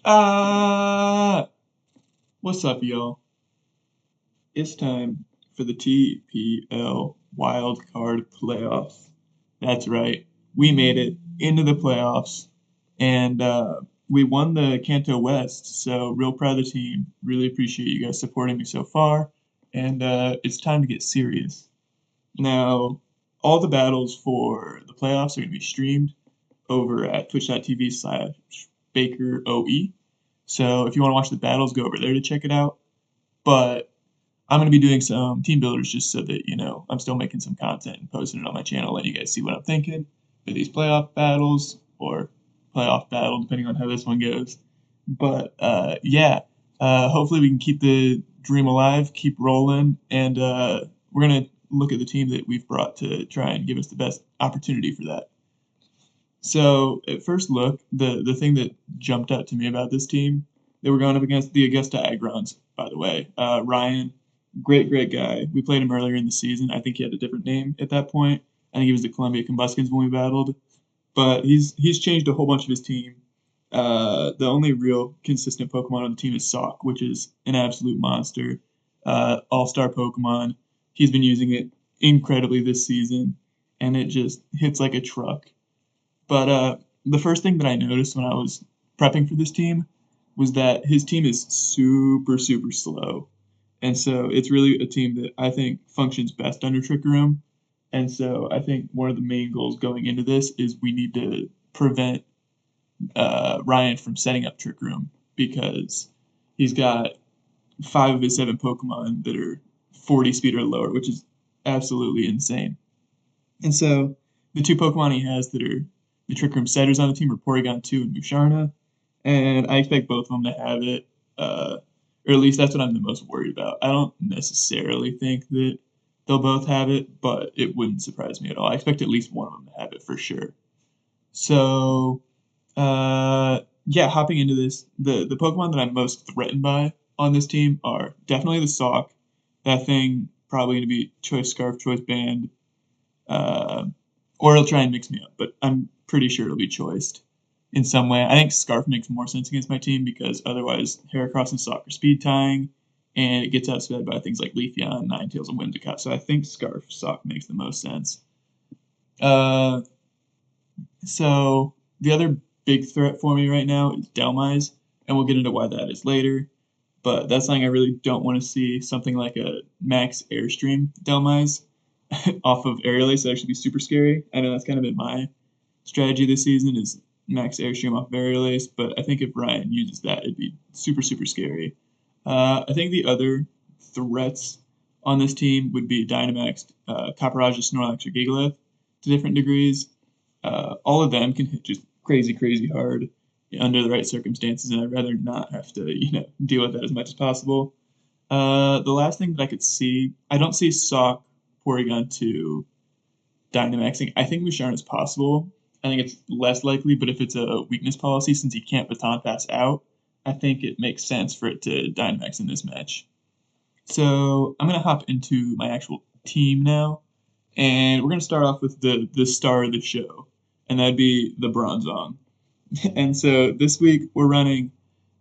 Ah, what's up, y'all? It's time for the TPL Wild Card Playoffs. That's right, we made it into the playoffs, and we won the Kanto West. So real proud of the team. Really appreciate you guys supporting me so far, and it's time to get serious. Now, all the battles for the playoffs are going to be streamed over at twitch.tv/BakerOE. So if you want to watch the battles, go over there to check it out. But I'm going to be doing some team builders just so that, I'm still making some content and posting it on my channel, letting you guys see what I'm thinking for these playoff battles or playoff battle, depending on how this one goes. But yeah, hopefully we can keep the dream alive, keep rolling, and we're going to look at the team that we've brought to try and give us the best opportunity for that. So at first look, the thing that jumped out to me about this team, they were going up against the Augusta Agrons, by the way. Ryan, great guy. We played him earlier in the season. I think he had a different name at that point. I think he was the Columbia Combustions when we battled. But he's changed a whole bunch of his team. The only real consistent Pokemon on the team is Sock, which is an absolute monster. All-star Pokemon. He's been using it incredibly this season, and it just hits like a truck. But the first thing that I noticed when I was prepping for this team was that his team is super slow. And so it's really a team that I think functions best under Trick Room. And so I think one of the main goals going into this is we need to prevent Ryan from setting up Trick Room because he's got 5 of his 7 Pokemon that are 40 speed or lower, which is absolutely insane. And so the 2 Pokemon he has that are the Trick Room setters on the team are Porygon 2 and Musharna, and I expect both of them to have it, or at least that's what I'm the most worried about. I don't necessarily think that they'll both have it, but it wouldn't surprise me at all. I expect at least one of them to have it for sure. So, yeah, hopping into this, the Pokemon that I'm most threatened by on this team are definitely the Sock. That thing probably going to be Choice Scarf, Choice Band, uh, or it'll try and mix me up, but I'm pretty sure it'll be choiced in some way. I think Scarf makes more sense against my team because otherwise Heracross and Sock are speed tying, and it gets outsped by things like Leafeon, Ninetales, and Whimsicott. So I think Scarf Sock makes the most sense. Uh, so the other big threat for me right now is Delmise, and we'll get into why that is later. But that's something I really don't want to see. Something like a Max Airstream Delmise off of Aerial Ace would actually be super scary. I know that's kind of been my strategy this season is Max Airstream off of Aerial Ace, but I think if Ryan uses that, it'd be super scary. I think the other threats on this team would be Dynamax, Copperajah, Snorlax, or Gigalith to different degrees. All of them can hit just crazy hard under the right circumstances, and I'd rather not have to, deal with that as much as possible. The last thing that I could see, I don't see Sock Porygon 2 Dynamaxing. I think Musharna is possible. I think it's less likely, but if it's a weakness policy, since he can't Baton Pass out, I think it makes sense for it to Dynamax in this match. So I'm going to hop into my actual team now, and we're going to start off with the star of the show, and that'd be the Bronzong. And so this week we're running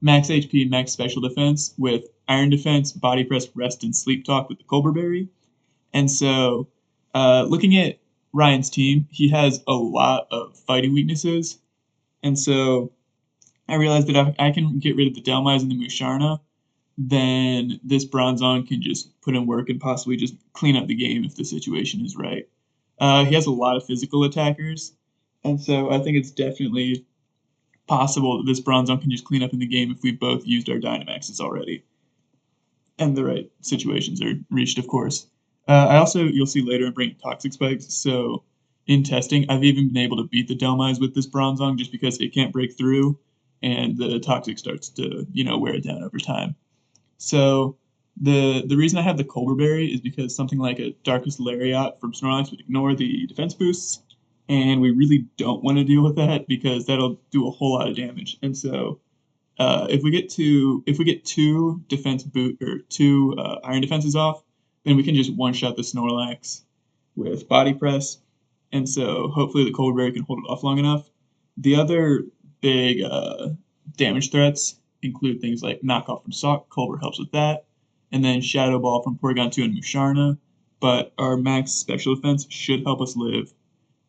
max HP, max special defense with Iron Defense, Body Press, Rest, and Sleep Talk with the Colbur Berry. And so, looking at Ryan's team, he has a lot of fighting weaknesses. And so, I realized that if I can get rid of the Delmise and the Musharna, then this Bronzong can just put in work and possibly just clean up the game if the situation is right. He has a lot of physical attackers, and so I think it's definitely possible that this Bronzong can just clean up in the game if we've both used our Dynamaxes already. And the right situations are reached, of course. I also, you'll see later, I'm bringing Toxic Spikes, so in testing, I've even been able to beat the Delmise with this Bronzong just because it can't break through, and the Toxic starts to, wear it down over time. So the reason I have the Colbur Berry is because something like a Darkest Lariat from Snorlax would ignore the defense boosts, and we really don't want to deal with that because that'll do a whole lot of damage. And so if we get two defense boot or two iron defenses off, then we can just one shot the Snorlax with body press, and so hopefully the Cold Berry can hold it off long enough. The other big damage threats include things like knockoff from Sock, Culver helps with that, and then Shadow Ball from Porygon 2 and Musharna. But our max special defense should help us live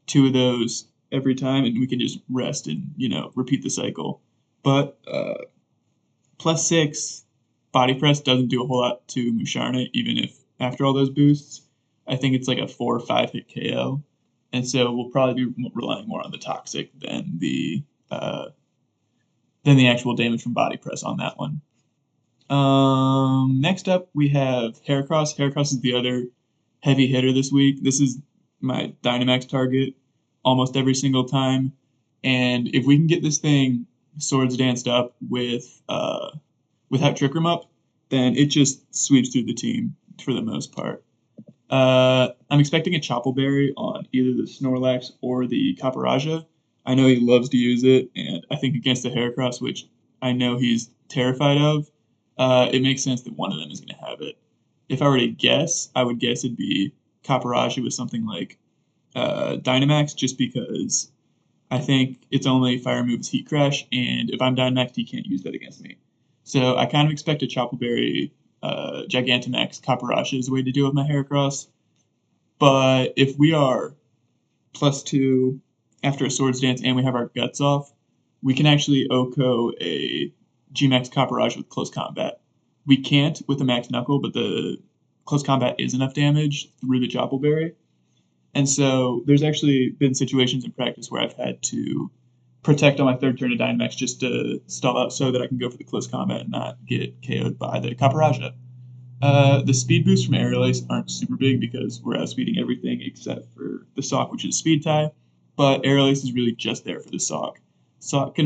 2 of those every time, and we can just rest and, repeat the cycle. But +6 body press doesn't do a whole lot to Musharna, even if after all those boosts. I think it's like a 4 or 5 hit KO. And so we'll probably be relying more on the toxic than the actual damage from body press on that one. Next up, we have Heracross. Heracross is the other heavy hitter this week. This is my Dynamax target almost every single time. And if we can get this thing Swords Danced up without Trick Room up, then it just sweeps through the team for the most part. I'm expecting a Chople Berry on either the Snorlax or the Caparaja. I know he loves to use it, and I think against the Heracross, which I know he's terrified of, it makes sense that one of them is going to have it. If I were to guess, I would guess it'd be Caparaja with something like Dynamax, just because I think its only fire move is Heat Crash, and if I'm Dynamax, he can't use that against me. So I kind of expect a Chople Berry Gigantamax Caparaja is the way to deal with my Heracross. But if we are +2 after a Swords Dance and we have our guts off, we can actually OHKO a Gmax Caparaja with Close Combat. We can't with the Max Knuckle, but the Close Combat is enough damage through the Chople Berry. And so there's actually been situations in practice where I've had to protect on my third turn of Dynamax just to stall out so that I can go for the Close Combat and not get KO'd by the Caparaja. The speed boosts from Aerial Ace aren't super big because we're outspeeding everything except for the Sock, which is Speed Tie, but Aerial Ace is really just there for the Sock. Sock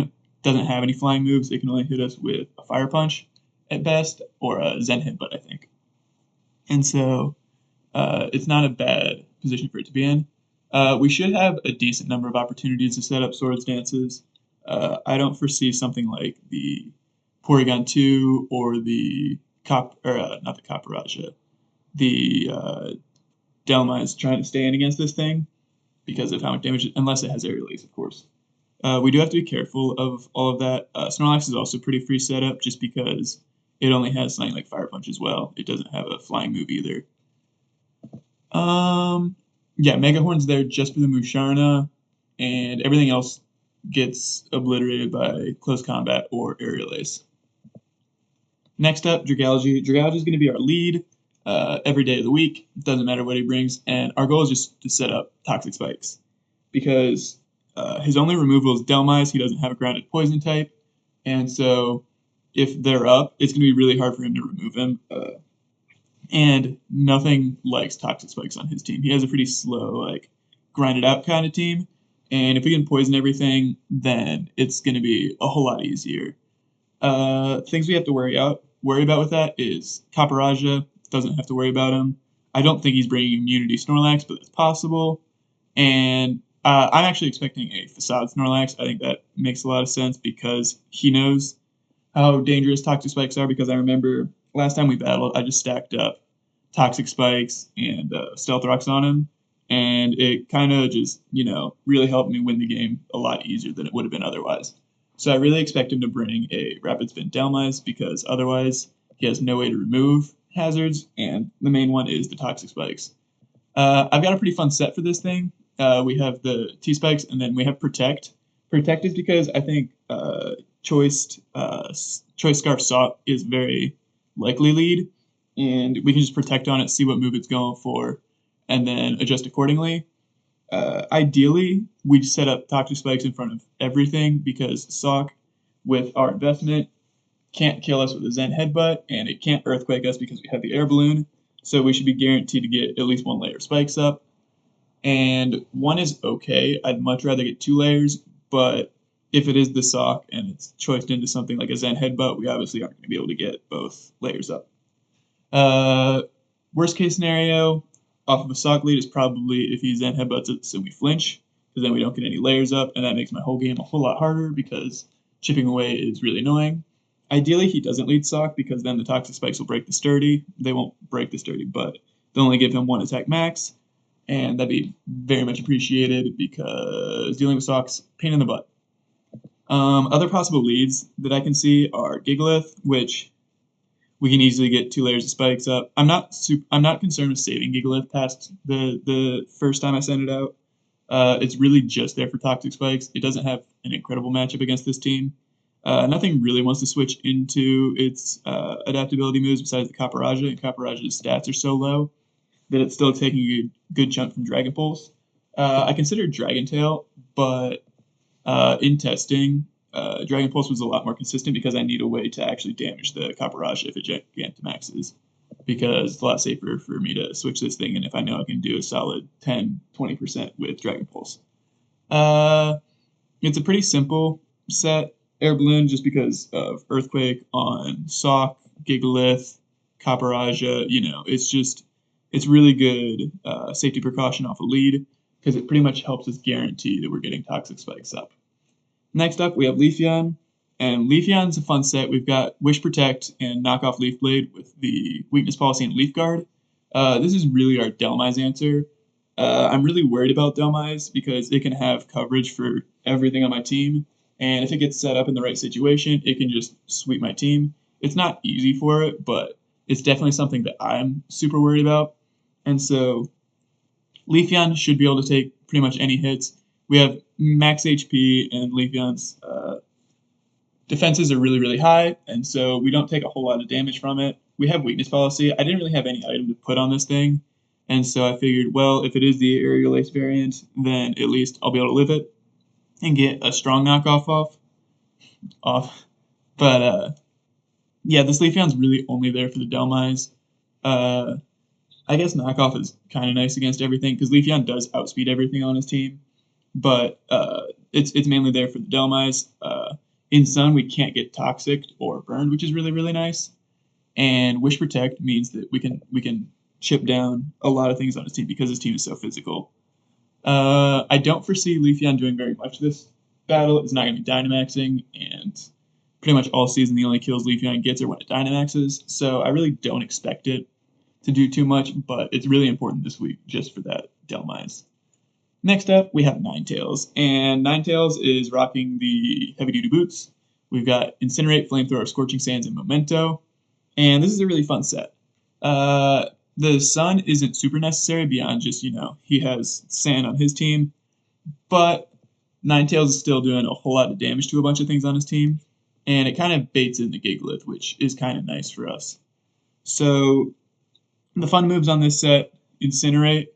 doesn't have any flying moves. It can only hit us with a Fire Punch at best, or a Zen Headbutt, I think. And so it's not a bad position for it to be in. We should have a decent number of opportunities to set up Swords Dances. I don't foresee something like the Porygon 2 or the not the Caparaja, the Delmize trying to stay in against this thing because of how much damage, unless it has Aerial Ace, of course. We do have to be careful of all of that. Snorlax is also pretty free setup just because it only has something like Fire Punch as well. It doesn't have a flying move either. Yeah, Mega Horn's there just for the Musharna, and everything else gets obliterated by Close Combat or Aerial Ace. Next up, Dragalge. Dragalge is going to be our lead every day of the week. Doesn't matter what he brings, and our goal is just to set up Toxic Spikes because his only removal is Delmize. He doesn't have a grounded poison type, and so if they're up, it's going to be really hard for him to remove them. And nothing likes Toxic Spikes on his team. He has a pretty slow, grinded out kind of team. And if we can poison everything, then it's going to be a whole lot easier. Things we have to worry about with that is Caparaja. Doesn't have to worry about him. I don't think he's bringing Immunity Snorlax, but it's possible. And I'm actually expecting a Facade Snorlax. I think that makes a lot of sense because he knows how dangerous Toxic Spikes are, because I remember last time we battled, I just stacked up Toxic Spikes and Stealth Rocks on him, and it kind of just, really helped me win the game a lot easier than it would have been otherwise. So I really expect him to bring a Rapid Spin Delmize because otherwise he has no way to remove hazards, and the main one is the Toxic Spikes. I've got a pretty fun set for this thing. We have the T-Spikes, and then we have Protect. Protect is because I think Choice Scarf Salt is very likely lead, and we can just protect on it, see what move it's going for, and then adjust accordingly. Ideally, we set up Toxic Spikes in front of everything because Sock, with our investment, can't kill us with a Zen Headbutt, and it can't Earthquake us because we have the Air Balloon, so we should be guaranteed to get at least 1 layer of Spikes up. And 1 is okay. I'd much rather get 2 layers, but if it is the Sock and it's choiced into something like a Zen Headbutt, we obviously aren't going to be able to get both layers up. Worst case scenario, off of a Sock lead is probably if he Zen Headbutts it so we flinch, because then we don't get any layers up, and that makes my whole game a whole lot harder because chipping away is really annoying. Ideally, he doesn't lead Sock because then the Toxic Spikes will break the Sturdy. They won't break the Sturdy, but they'll only give him 1 attack max, and that'd be very much appreciated because dealing with Sock's pain in the butt. Other possible leads that I can see are Gigalith, which we can easily get 2 layers of spikes up. I'm not concerned with saving Gigalith past the first time I send it out. It's really just there for toxic spikes. It doesn't have an incredible matchup against this team. Nothing really wants to switch into its adaptability moves besides the Caparajah, and Caparaja's stats are so low that it's still taking a good chunk from Dragon Pulse. I considered Dragon Tail, but in testing, Dragon Pulse was a lot more consistent because I need a way to actually damage the Caparajah if it Gigantamaxes, because it's a lot safer for me to switch this thing, and if I know I can do a solid 10-20% with Dragon Pulse. It's a pretty simple set, Air Balloon, just because of Earthquake on Sock, Gigalith, Caparaja. It's really good safety precaution off a lead, because it pretty much helps us guarantee that we're getting toxic spikes up. Next up, we have Leafeon, and Leafeon's a fun set. We've got Wish Protect and Knock Off Leaf Blade with the Weakness Policy and Leaf Guard. This is really our Dhelmise answer. I'm really worried about Dhelmise because it can have coverage for everything on my team, and if it gets set up in the right situation, it can just sweep my team. It's not easy for it, but it's definitely something that I'm super worried about. And so Leafeon should be able to take pretty much any hits. We have max HP, and Leafeon's defenses are really, really high, and so we don't take a whole lot of damage from it. We have weakness policy. I didn't really have any item to put on this thing, and so I figured, well, if it is the aerial ace variant, then at least I'll be able to live it and get a strong knockoff off. But yeah, this Leafeon's really only there for the Dhelmise. I guess knockoff is kind of nice against everything because Leafeon does outspeed everything on his team, but it's mainly there for the Dhelmise. In Sun, we can't get toxic or burned, which is really, really nice. And Wish Protect means that we can chip down a lot of things on his team because his team is so physical. I don't foresee Leafeon doing very much this battle. It's not going to be Dynamaxing, and pretty much all season the only kills Leafeon gets are when it Dynamaxes, so I really don't expect it to do too much, but it's really important this week just for that Dhelmise. Next up, we have Ninetales, and Ninetales is rocking the heavy-duty boots. We've got Incinerate, Flamethrower, Scorching Sands, and Memento, and this is a really fun set. The Sun isn't super necessary beyond just, he has Sand on his team, but Ninetales is still doing a whole lot of damage to a bunch of things on his team, and it kind of baits in the Gigalith, which is kind of nice for us. So the fun moves on this set, Incinerate.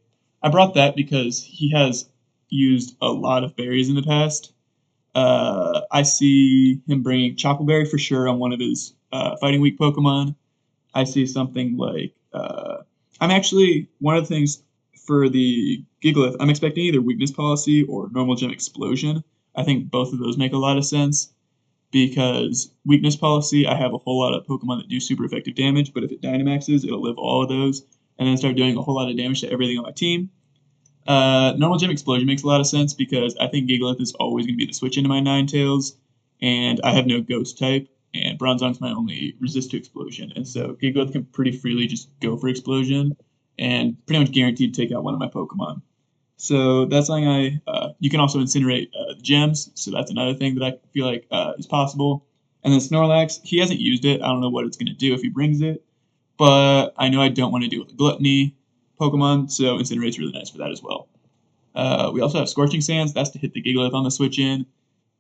I brought that because he has used a lot of berries in the past. I see him bringing Choppleberry for sure on one of his Fighting Weak Pokemon. I see something like... I'm actually... One of the things for the Gigalith, I'm expecting either Weakness Policy or Normal Gem Explosion. I think both of those make a lot of sense, because Weakness Policy, I have a whole lot of Pokemon that do super effective damage, but if it Dynamaxes, it'll live all of those, and then start doing a whole lot of damage to everything on my team. Normal Gem Explosion makes a lot of sense because I think Gigalith is always going to be the switch into my Ninetales, and I have no Ghost type, and Bronzong's my only resist to Explosion, and so Gigalith can pretty freely just go for Explosion, and pretty much guaranteed to take out one of my Pokemon. So that's something you can also Incinerate gems, so that's another thing that I feel like is possible. And then Snorlax, he hasn't used it. I don't know what it's going to do if he brings it, but I know I don't want to deal with a Gluttony Pokemon, so Incinerate's really nice for that as well. We also have Scorching Sands. That's to hit the Gigalith on the switch in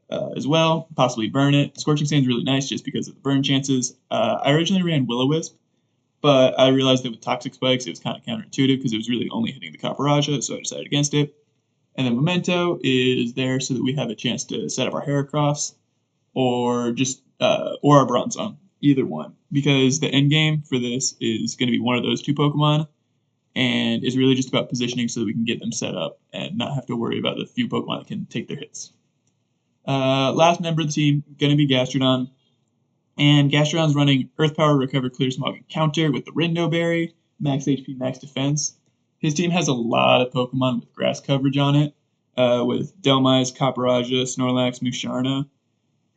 as well, possibly burn it. Scorching Sands really nice just because of the burn chances. I originally ran Will-O-Wisp, but I realized that with Toxic Spikes, it was kind of counterintuitive because it was really only hitting the Caparaja, so I decided against it. And then Memento is there so that we have a chance to set up our Heracross or just or our Bronzong, either one, because the end game for this is going to be one of those two Pokemon, and it's really just about positioning so that we can get them set up and not have to worry about the few Pokemon that can take their hits. Last member of the team going to be Gastrodon. And Gastrodon's running Earth Power, Recover, Clear Smog, and Counter with the Rindo Berry, max HP, max defense. His team has a lot of Pokemon with grass coverage on it, with Dhelmise, Caparaja, Snorlax, Musharna,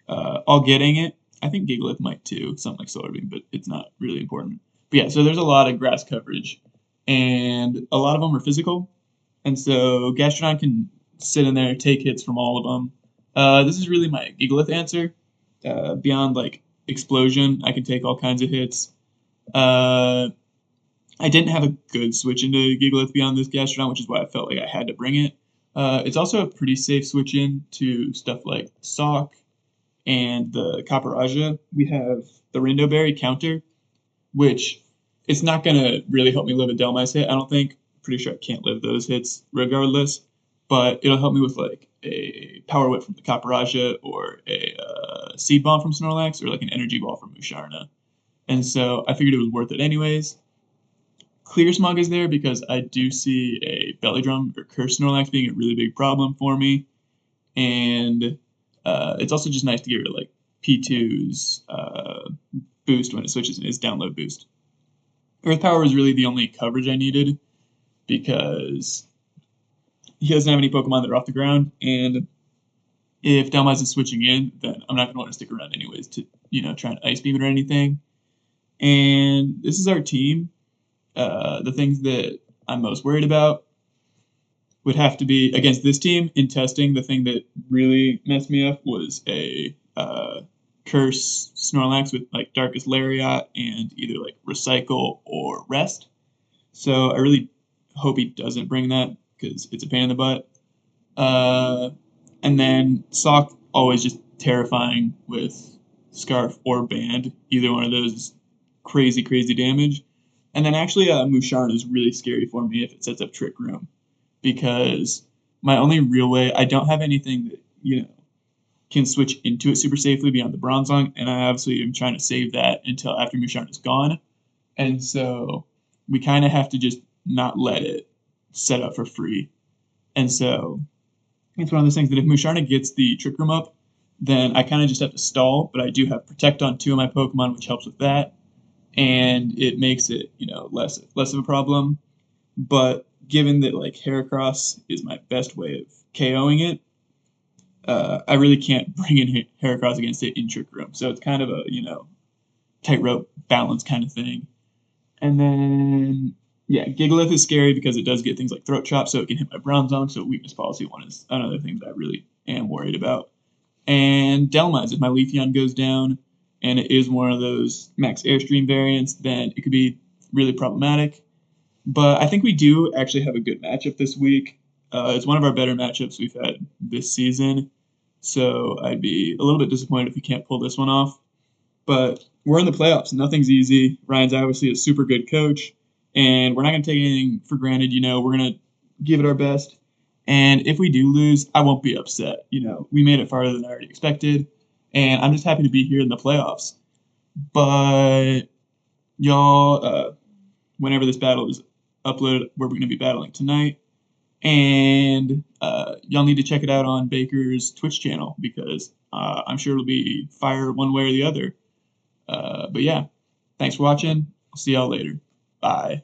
all getting it. I think Gigalith might too, something like Solar Beam, but it's not really important. But yeah, so there's a lot of grass coverage, and a lot of them are physical, and so Gastrodon can sit in there, take hits from all of them. This is really my Gigalith answer. Beyond like explosion, I can take all kinds of hits. Uh, I didn't have a good switch into Gigalith beyond this Gastrodon, which is why I felt like I had to bring it. It's also a pretty safe switch in to stuff like Sock and the Caparaja. We have the Rindo Berry counter, which it's not going to really help me live a Delmice hit, I don't think. Pretty sure I can't live those hits regardless, but it'll help me with like a Power Whip from the Caparaja or a Seed Bomb from Snorlax or like an Energy Ball from Musharna. And so I figured it was worth it anyways. Clear Smog is there because I do see a Belly Drum or Curse Snorlax being a really big problem for me. And it's also just nice to get rid of like P2's boost when it switches in his download boost. Earth Power was really the only coverage I needed because he doesn't have any Pokemon that are off the ground, and if Delmize is switching in, then I'm not going to want to stick around anyways to, try and Ice Beam it or anything. And this is our team. The things that I'm most worried about would have to be against this team in testing. The thing that really messed me up was a Curse Snorlax with like Darkest Lariat and either like Recycle or Rest. So I really hope he doesn't bring that because it's a pain in the butt. And then Sock, always just terrifying with Scarf or Band. Either one of those is crazy, crazy damage. And then actually Musharna is really scary for me if it sets up Trick Room because my only real way, I don't have anything that, can switch into it super safely beyond the Bronzong, and I obviously am trying to save that until after Musharna is gone. And so we kind of have to just not let it set up for free. And so it's one of those things that if Musharna gets the Trick Room up, then I kind of just have to stall, but I do have Protect on 2 of my Pokemon, which helps with that. And it makes it, less of a problem. But given that like Heracross is my best way of KOing it, I really can't bring in Heracross against it in Trick Room. So it's kind of a, tightrope balance kind of thing. And then, yeah, Gigalith is scary because it does get things like Throat Chop, so it can hit my Bronzong. So Weakness Policy 1 is another thing that I really am worried about. And Delmize, if my Leafeon goes down and it is one of those Max Airstream variants, then it could be really problematic. But I think we do actually have a good matchup this week. It's one of our better matchups we've had this season. So I'd be a little bit disappointed if we can't pull this one off. But we're in the playoffs. Nothing's easy. Ryan's obviously a super good coach, and we're not going to take anything for granted. We're going to give it our best. And if we do lose, I won't be upset. We made it farther than I already expected, and I'm just happy to be here in the playoffs. But y'all, whenever this battle is uploaded, we're going to be battling tonight. And y'all need to check it out on Baker's Twitch channel because I'm sure it'll be fire one way or the other. But yeah, thanks for watching. I'll see y'all later. Bye.